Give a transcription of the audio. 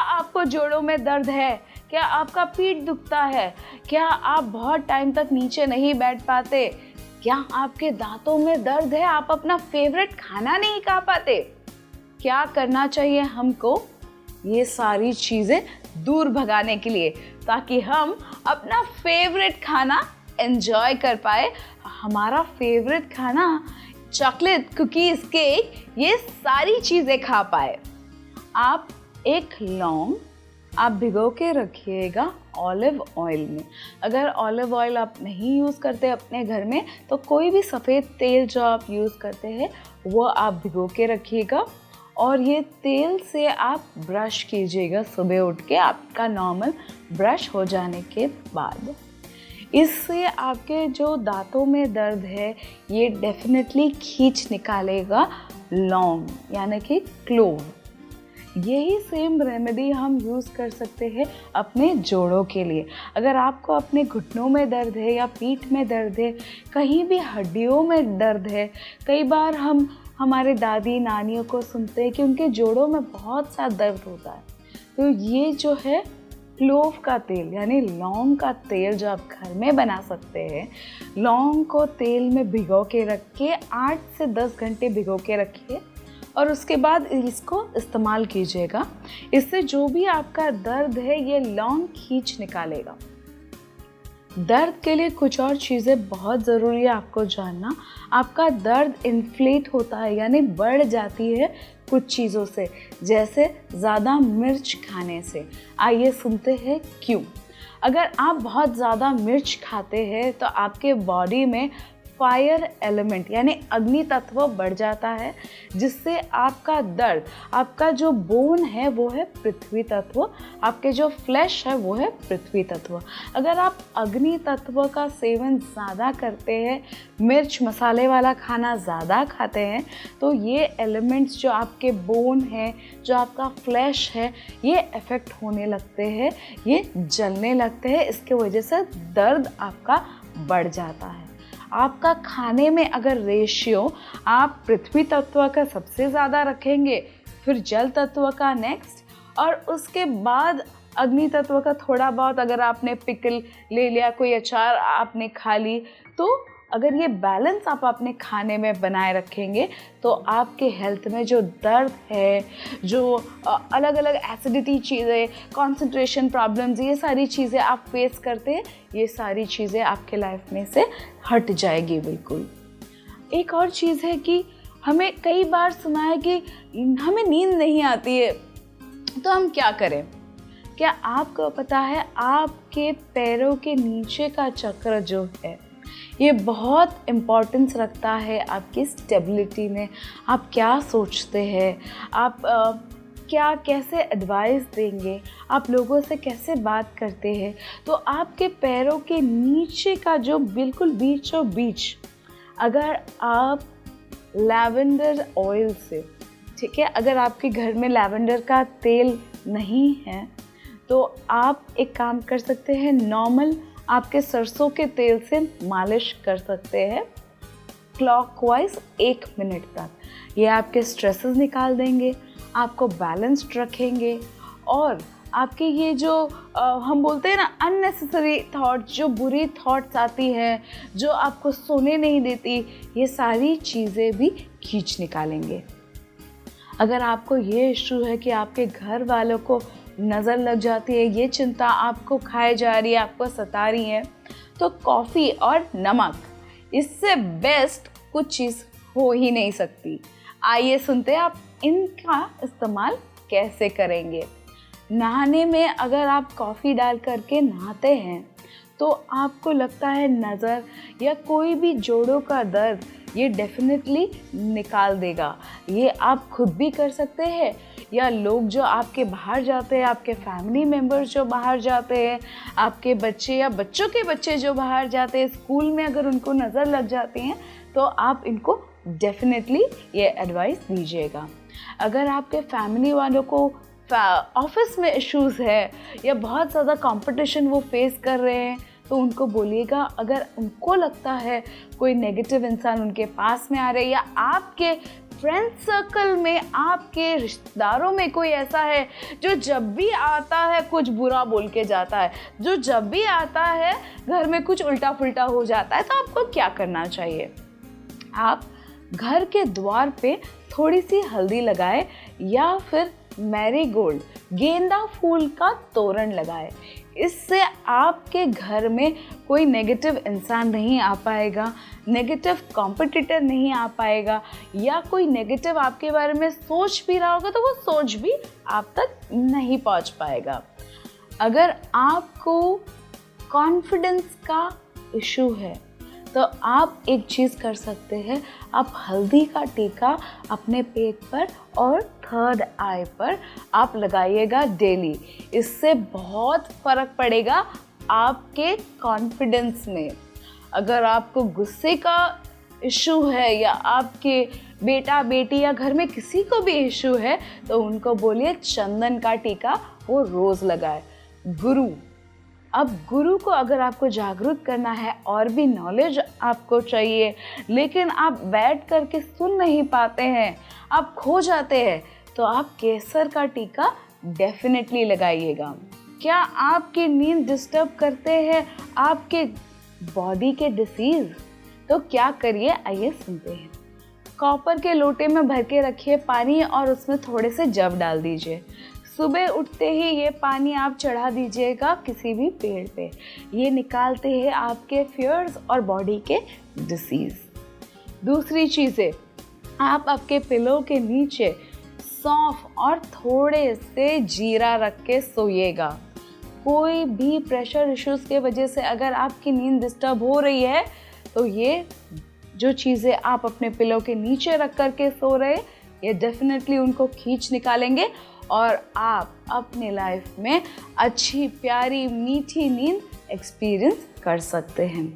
आपको जोड़ों में दर्द है? क्या आपका पीठ दुखता है? क्या आप बहुत टाइम तक नीचे नहीं बैठ पाते? क्या आपके दांतों में दर्द है? आप अपना फेवरेट खाना नहीं खा पाते? क्या करना चाहिए हमको ये सारी चीज़ें दूर भगाने के लिए, ताकि हम अपना फेवरेट खाना एंजॉय कर पाए। हमारा फेवरेट खाना चॉकलेट, कुकीज़, केक, ये सारी चीज़ें खा पाए। आप एक लौंग आप भिगो के रखिएगा ऑलिव ऑयल में। अगर ऑलिव ऑयल आप नहीं यूज़ करते अपने घर में तो कोई भी सफ़ेद तेल जो आप यूज़ करते हैं वो आप भिगो के रखिएगा, और ये तेल से आप ब्रश कीजिएगा सुबह उठ के, आपका नॉर्मल ब्रश हो जाने के बाद। इससे आपके जो दांतों में दर्द है ये डेफिनेटली खींच निकालेगा लौंग, यानी कि क्लोव। यही सेम रेमेडी हम यूज़ कर सकते हैं अपने जोड़ों के लिए। अगर आपको अपने घुटनों में दर्द है या पीठ में दर्द है, कहीं भी हड्डियों में दर्द है, कई बार हम हमारे दादी नानियों को सुनते हैं कि उनके जोड़ों में बहुत सा दर्द होता है, तो ये जो है क्लोव का तेल यानी लौंग का तेल जो आप घर में बना सकते हैं, लौंग को तेल में भिगो के रख के 8 से 10 घंटे भिगो के रखिए और उसके बाद इसको इस्तेमाल कीजिएगा। इससे जो भी आपका दर्द है ये लौंग खींच निकालेगा। दर्द के लिए कुछ और चीज़ें बहुत ज़रूरी है आपको जानना। आपका दर्द इन्फ्लेट होता है यानी बढ़ जाती है कुछ चीज़ों से, जैसे ज़्यादा मिर्च खाने से। आइए सुनते हैं क्यों। अगर आप बहुत ज़्यादा मिर्च खाते हैं तो आपके बॉडी में फायर एलिमेंट यानी अग्नि तत्व बढ़ जाता है, जिससे आपका दर्द, आपका जो बोन है वो है पृथ्वी तत्व, आपके जो फ्लैश है वो है पृथ्वी तत्व। अगर आप अग्नि तत्व का सेवन ज़्यादा करते हैं, मिर्च मसाले वाला खाना ज़्यादा खाते हैं, तो ये एलिमेंट्स जो आपके बोन है, जो आपका फ्लैश है, ये इफ़ेक्ट होने लगते हैं, ये जलने लगते हैं। इसके वजह से दर्द आपका बढ़ जाता है। आपका खाने में अगर रेशियो आप पृथ्वी तत्व का सबसे ज़्यादा रखेंगे, फिर जल तत्व का नेक्स्ट, और उसके बाद अग्नि तत्व का थोड़ा बहुत, अगर आपने पिकल ले लिया, कोई अचार आपने खा ली, तो अगर ये बैलेंस आप अपने खाने में बनाए रखेंगे तो आपके हेल्थ में जो दर्द है, जो अलग अलग एसिडिटी चीज़ें, कंसंट्रेशन प्रॉब्लम्स, ये सारी चीज़ें आप फेस करते हैं, ये सारी चीज़ें आपके लाइफ में से हट जाएगी बिल्कुल। एक और चीज़ है कि हमें कई बार सुना है कि हमें नींद नहीं आती है, तो हम क्या करें? क्या आपको पता है आपके पैरों के नीचे का चक्र जो है ये बहुत इम्पोर्टेंस रखता है आपकी स्टेबिलिटी में। आप क्या सोचते हैं, आप क्या कैसे एडवाइस देंगे, आप लोगों से कैसे बात करते हैं, तो आपके पैरों के नीचे का जो बिल्कुल बीचों बीच, अगर आप लैवेंडर ऑयल से, ठीक है, अगर आपके घर में लैवेंडर का तेल नहीं है तो आप एक काम कर सकते हैं, नॉर्मल आपके सरसों के तेल से मालिश कर सकते हैं क्लॉकवाइज 1 मिनट तक। ये आपके स्ट्रेसेस निकाल देंगे, आपको बैलेंस्ड रखेंगे, और आपके ये जो हम बोलते हैं ना अननेसेसरी थॉट्स, जो बुरी थॉट्स आती हैं, जो आपको सोने नहीं देती, ये सारी चीज़ें भी खींच निकालेंगे। अगर आपको ये इशू है कि आपके घर वालों को नज़र लग जाती है, ये चिंता आपको खाए जा रही है, आपको सता रही है, तो कॉफ़ी और नमक, इससे बेस्ट कुछ चीज़ हो ही नहीं सकती। आइए सुनते हैं आप इनका इस्तेमाल कैसे करेंगे। नहाने में अगर आप कॉफ़ी डाल करके नहाते हैं तो आपको लगता है नज़र या कोई भी जोड़ों का दर्द ये डेफिनेटली निकाल देगा। ये आप खुद भी कर सकते हैं, या लोग जो आपके बाहर जाते हैं, आपके फैमिली मेम्बर्स जो बाहर जाते हैं, आपके बच्चे या बच्चों के बच्चे जो बाहर जाते हैं स्कूल में, अगर उनको नज़र लग जाती हैं तो आप इनको डेफिनेटली ये एडवाइस दीजिएगा। अगर आपके फैमिली वालों को ऑफिस में इश्यूज़ है या बहुत ज़्यादा कंपटीशन वो फेस कर रहे हैं, तो उनको बोलिएगा, अगर उनको लगता है कोई नेगेटिव इंसान उनके पास में आ रहे हैं या आपके फ्रेंड सर्कल में, आपके रिश्तेदारों में कोई ऐसा है जो जब भी आता है कुछ बुरा बोल के जाता है, जो जब भी आता है घर में कुछ उल्टा फुल्टा हो जाता है, तो आपको क्या करना चाहिए? आप घर के द्वार पे थोड़ी सी हल्दी लगाए या फिर मैरीगोल्ड, गेंदा फूल का तोरण लगाए। इससे आपके घर में कोई नेगेटिव इंसान नहीं आ पाएगा, नेगेटिव कॉम्पिटिटर नहीं आ पाएगा, या कोई नेगेटिव आपके बारे में सोच भी रहा होगा तो वो सोच भी आप तक नहीं पहुंच पाएगा। अगर आपको कॉन्फिडेंस का इशू है तो आप एक चीज़ कर सकते हैं, आप हल्दी का टीका अपने पेट पर और थर्ड आई पर आप लगाइएगा डेली। इससे बहुत फ़र्क पड़ेगा आपके कॉन्फिडेंस में। अगर आपको गुस्से का इशू है या आपके बेटा बेटी या घर में किसी को भी इशू है तो उनको बोलिए चंदन का टीका वो रोज़ लगाए। गुरु, अब गुरु को अगर आपको जागरूक करना है और भी नॉलेज आपको चाहिए लेकिन आप बैठ करके सुन नहीं पाते हैं, आप खो जाते हैं, तो आप केसर का टीका डेफिनेटली लगाइएगा। क्या आपकी नींद डिस्टर्ब करते हैं आपके बॉडी के डिसीज़? तो क्या करिए, आइए सुनते हैं। कॉपर के लोटे में भर के रखिए पानी और उसमें थोड़े से जव डाल दीजिए। सुबह उठते ही ये पानी आप चढ़ा दीजिएगा किसी भी पेड़ पे। ये निकालते हैं आपके फियर्स और बॉडी के डिसीज़। दूसरी चीज़ें, आप आपके पिलो के नीचे सौंफ और थोड़े से जीरा रख के सोइएगा। कोई भी प्रेशर इश्यूज़ के वजह से अगर आपकी नींद डिस्टर्ब हो रही है तो ये जो चीज़ें आप अपने पिलो के नीचे रख कर के सो रहे, ये डेफिनेटली उनको खींच निकालेंगे और आप अपने लाइफ में अच्छी प्यारी मीठी नींद एक्सपीरियंस कर सकते हैं।